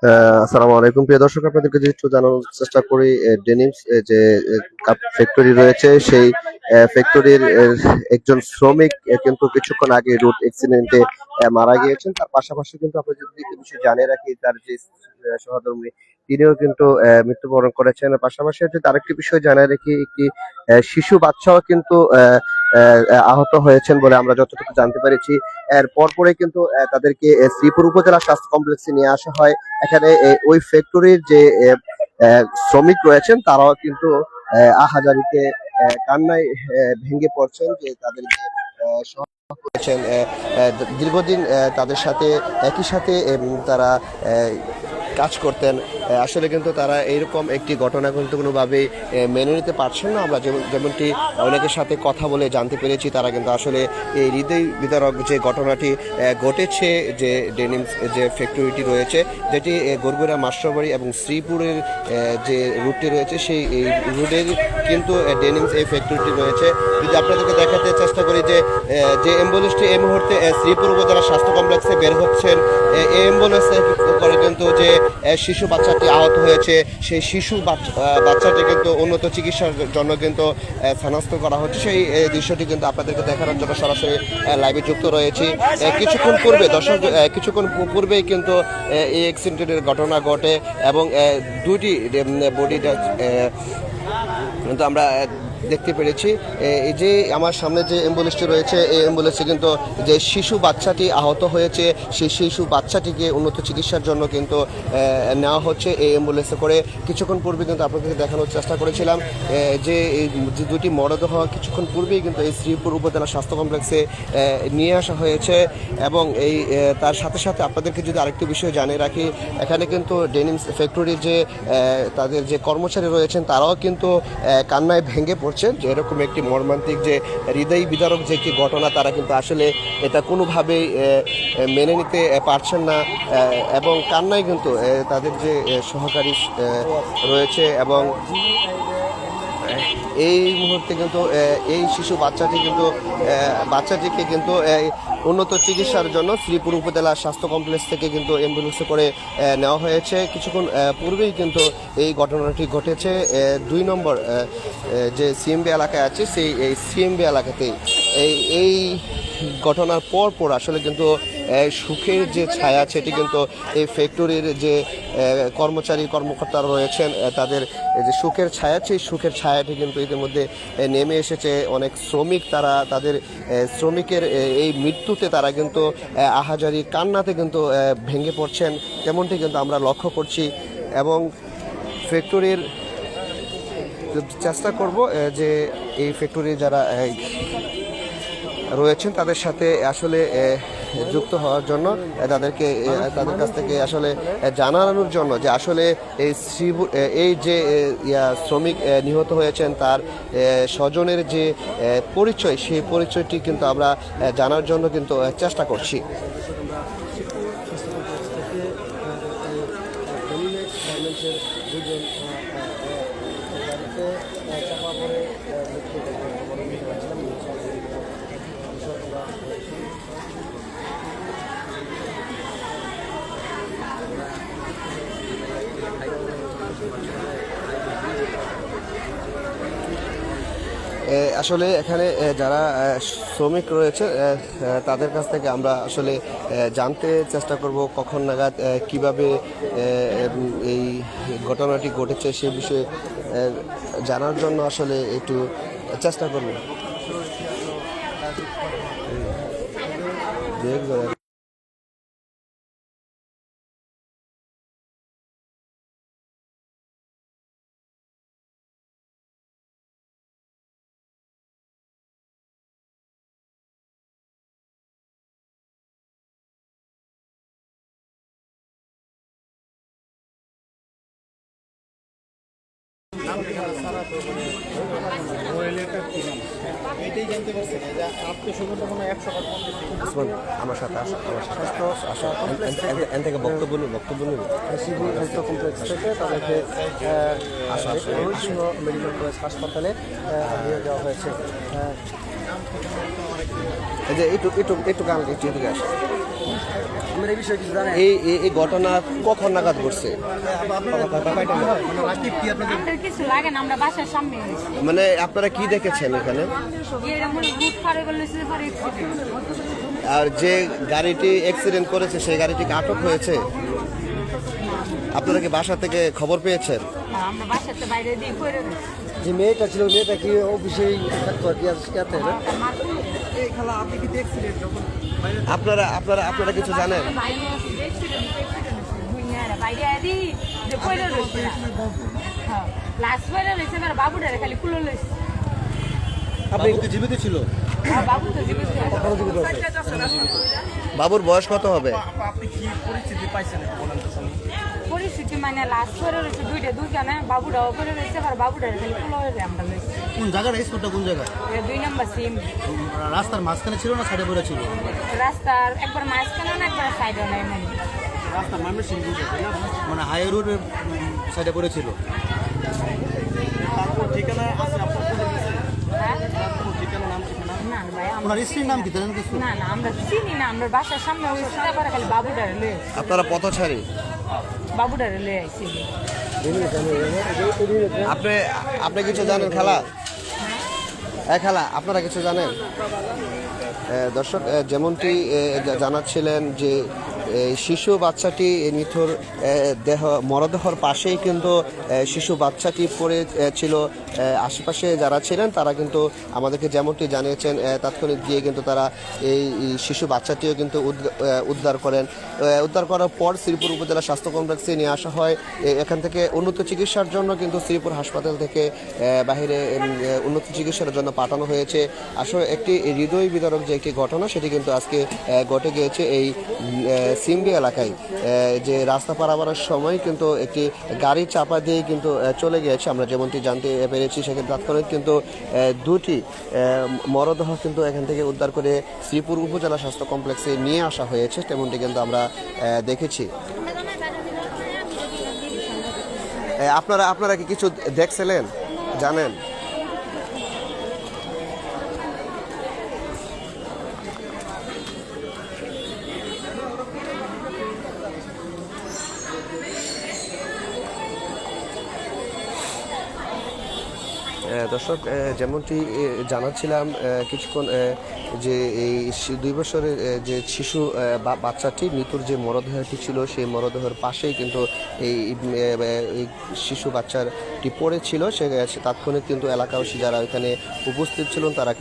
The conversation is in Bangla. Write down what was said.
আসসালামু আলাইকুম প্রিয় দর্শক, আপনাদেরকে যে একটু জানানোর চেষ্টা করি ডেনিমস যে কাপ ফ্যাক্টরি রয়েছে সেই ফ্যাক্টরির একজন শ্রমিক কিন্তু কিছুক্ষণ আগে রোড অ্যাক্সিডেন্টে মারা গিয়েছেন। তার পাশাপাশি কিন্তু আমরা যদি একটু বিষয় জানিয়ে রাখি, তার যে সহধর্মী তিনিও কিন্তু মৃত্যুবরণ করেছেন। পাশাপাশি যদি আরেকটি বিষয় জানিয়ে রাখি, একটি শিশু বাচ্চাও কিন্তু আহ, আহত হয়েছেন বলে আমরা যতটুকু জানতে পেরেছি। এর পরপরে কিন্তু তাদেরকে শ্রীপুর উপজেলা স্বাস্থ্য কমপ্লেক্সে নিয়ে আসা হয়। এখানে ওই ফ্যাক্টরির যে শ্রমিক রয়েছেন তারাও কিন্তু আহাজারিতে কান্নায় ভেঙে পড়ছেন, যে তাদের যে করেছেন দীর্ঘদিন তাদের সাথে একই সাথে তারা কাজ করতেন। আসলে কিন্তু তারা এইরকম একটি ঘটনা কিন্তু কোনোভাবেই মেনে নিতে পারছেন না। আমরা যেমনটি অনেকের সাথে কথা বলে জানতে পেরেছি, তারা কিন্তু আসলে এই হৃদয় বিদারক যে ঘটনাটি ঘটেছে, যে ডেনিমস যে ফ্যাক্টরিটি রয়েছে, যেটি গড়গুড়া মাস্টারবাড়ি এবং শ্রীপুরের যে রুটটি রয়েছে, সেই এই রুটের কিন্তু ডেনিমস এই ফ্যাক্টরিটি রয়েছে। যদি আপনাদেরকে দেখাতে চেষ্টা করি যে যে অ্যাম্বুলেন্সটি এই মুহূর্তে শ্রীপুর উপজেলা স্বাস্থ্য কমপ্লেক্সে বের হচ্ছেন, এই অ্যাম্বুলেন্সে করে কিন্তু যে শিশু বাচ্চাটি আহত হয়েছে, সেই শিশু বাচ্চাটি কিন্তু উন্নত চিকিৎসার জন্য কিন্তু স্থানান্তর করা হচ্ছে। সেই দৃশ্যটি কিন্তু আপনাদেরকে দেখানোর জন্য সরাসরি লাইভে যুক্ত রয়েছি। কিছুক্ষণ পূর্বে কিছুক্ষণ পূর্বেই কিন্তু এই অ্যাক্সিডেন্টের ঘটনা ঘটে এবং দুইটি বডিটা কিন্তু আমরা দেখতে পেরেছি। এই যে আমার সামনে যে অ্যাম্বুলেন্সটি রয়েছে, এই অ্যাম্বুলেন্সে কিন্তু যে শিশু বাচ্চাটি আহত হয়েছে, সেই শিশু বাচ্চাটিকে উন্নত চিকিৎসার জন্য কিন্তু নেওয়া হচ্ছে এই অ্যাম্বুলেন্সে করে। কিছুক্ষণ পূর্বে কিন্তু আপনাদেরকে দেখানোর চেষ্টা করেছিলাম যে এই যে দুটি মরদেহ কিছুক্ষণ পূর্বেই কিন্তু এই শ্রীপুর উপজেলা স্বাস্থ্য কমপ্লেক্সে নিয়ে আসা হয়েছে। এবং এই তার সাথে সাথে আপনাদেরকে যদি আরেকটি বিষয় জানিয়ে রাখি, এখানে কিন্তু ডেনিমস ফ্যাক্টরির যে তাদের যে কর্মচারী রয়েছেন, তারাও কিন্তু কান্নায় ভেঙে পড়ছেন, যে এরকম একটি মর্মান্তিক যে হৃদয় বিদারক যে একটি ঘটনা, তারা কিন্তু আসলে এটা কোনোভাবেই মেনে নিতে পারছেন না। এবং কান্নায় কিন্তু তাদের যে সহকারী রয়েছে, এবং এই মুহূর্তে কিন্তু এই শিশু বাচ্চাটিকে কিন্তু উন্নত চিকিৎসার জন্য শ্রীপুর উপজেলা স্বাস্থ্য কমপ্লেক্স থেকে কিন্তু অ্যাম্বুলেন্সে করে নেওয়া হয়েছে। কিছুক্ষণ পূর্বেই কিন্তু এই ঘটনাটি ঘটেছে 2 নম্বর যে সিএমবি এলাকায় আছে, সেই এই সিএমবি এলাকাতেই এই ঘটনার পর আসলে কিন্তু সুখের যে ছায়া, সেটি কিন্তু এই ফ্যাক্টরির যে কর্মকর্তারা রয়েছেন, তাদের যে সুখের ছায়া, সেই সুখের ছায়াটি কিন্তু ইতিমধ্যে নেমে এসেছে। অনেক শ্রমিক তারা তাদের শ্রমিকের এই মৃত্যুতে তারা কিন্তু আহাজারি কান্নাতে কিন্তু ভেঙে পড়ছেন, তেমনটি কিন্তু আমরা লক্ষ্য করছি। এবং ফ্যাক্টরির চেষ্টা করব যে এই ফ্যাক্টরির যারা রয়েছেন তাদের সাথে আসলে যুক্ত হওয়ার জন্য, তাদের কাছ থেকে আসলে জানানোর জন্য যে আসলে এই যে শ্রমিক নিহত হয়েছেন, তার স্বজনের যে পরিচয়, সেই পরিচয়টি কিন্তু আমরা জানার জন্য কিন্তু চেষ্টা করছি। আসলে এখানে যারা শ্রমিক রয়েছে, তাদের কাছ থেকে আমরা আসলে জানতে চেষ্টা করব কখন নাগাদ কিভাবে এই ঘটনাটি ঘটেছে সে বিষয়ে জানার জন্য আসলে একটু চেষ্টা করব। আমার সাথে আসো এন থেকে বক্তব্য নিব স্বাস্থ্য কমপ্লেক্স থেকে তাদেরকে মেডিকেল কলেজ হাসপাতালে নিয়ে যাওয়া হয়েছে। এই যে একটু একটু একটু গান একটু এদিকে আসে। আমরা এই বিষয়ে কিছু জানেন? এই ঘটনা কখন নাগাদ ঘটছে? আমরা কিছু লাগে না, আমরা বাসার সামনে হয়েছি। মানে আপনারা কি দেখেছেন এখানে? আর যে গাড়িটি অ্যাক্সিডেন্ট করেছে সেই গাড়িটিকে আটক হয়েছে? আপনারা কি বাসা থেকে খবর পেয়েছেন? আমরা বাসাতে বাইরে দিয়ে করে যে মেয়েটা ছিল, মেয়েটা কি অফিসেই থাকতো আর কি, আজকে না? আপনারা আপনারা আপনারা কিছু জানেন? আপনি কি জীবিত ছিল? বাবুর বয়স কত হবে? পরিস্থিতি মানে লাস্ট করে রয়েছে দুইখানে, বাবুটাও করে রয়েছে, আর বাবুটার খালি কুলো হয়ে আমরা রয়েছে। কোন জায়গার স্পটটা কোন জায়গা? 2 নম্বর সিম। রাস্তার মাঝখানে ছিল না সাইডে পড়ে ছিল? রাস্তার একবার মাঝখানে না, একবার সাইডে নাই, মানে রাস্তার মানে হাই রোডের সাইডে পড়েছিল। না ভাই, ওনার স্ত্রীর নাম কি জানেন কিছু? না না আমরা চিনি না, আমরা বাসার সামনে হয়েছে, তারপরে খালি বাবুটারে লয়ে আপনারা পথচারী? বাবুটারে লয়ে আইছি। আপনি আপনি কিছু জানেন খালা? খালা আপনারা কিছু জানেন? দর্শক, যেমনটি জানাচ্ছিলেন যে শিশু বাচ্চাটি নিথর দেহ মরদেহর পাশেই কিন্তু শিশু বাচ্চাটি পড়ে ছিল। আশেপাশে যারা ছিলেন তারা কিন্তু আমাদেরকে যেমনটি জানিয়েছেন, তাৎক্ষণিক গিয়ে কিন্তু তারা এই শিশু বাচ্চাটিও কিন্তু উদ্ধার করেন। উদ্ধার করার পর শ্রীপুর উপজেলা স্বাস্থ্য কমপ্লেক্সে নিয়ে আসা হয়। এখান থেকে উন্নত চিকিৎসার জন্য কিন্তু শ্রীপুর হাসপাতাল থেকে বাহিরে উন্নত চিকিৎসার জন্য পাঠানো হয়েছে। আসলে একটি হৃদয় বিদারক যে একটি ঘটনা, সেটি কিন্তু আজকে ঘটে গিয়েছে এই সিমবি এলাকায়। যে রাস্তা পারাবারের সময় কিন্তু একটি গাড়ি চাপা দিয়ে কিন্তু চলে গিয়েছে, আমরা যেমনটি জানতে পেরেছি। সেখানে তাৎক্ষণিক কিন্তু দুটি মরদেহ কিন্তু এখান থেকে উদ্ধার করে শ্রীপুর উপজেলা স্বাস্থ্য কমপ্লেক্সে নিয়ে আসা হয়েছে, তেমনটি কিন্তু আমরা দেখেছি। আপনারা আপনারা কি কিছু দেখছিলেন, জানেন? দর্শক, যেমনটি জানাচ্ছিলাম কিছুক্ষণ, যে এই 2 বছরের যে শিশু বাচ্চাটি মৃত্যুর যে মরদেহটি ছিল, সেই মরদেহের পাশেই কিন্তু এই শিশু বাচ্চাটি পড়েছিল। সে তাৎক্ষণিক কিন্তু এলাকাবাসী যারা এখানে উপস্থিত ছিলেন তারা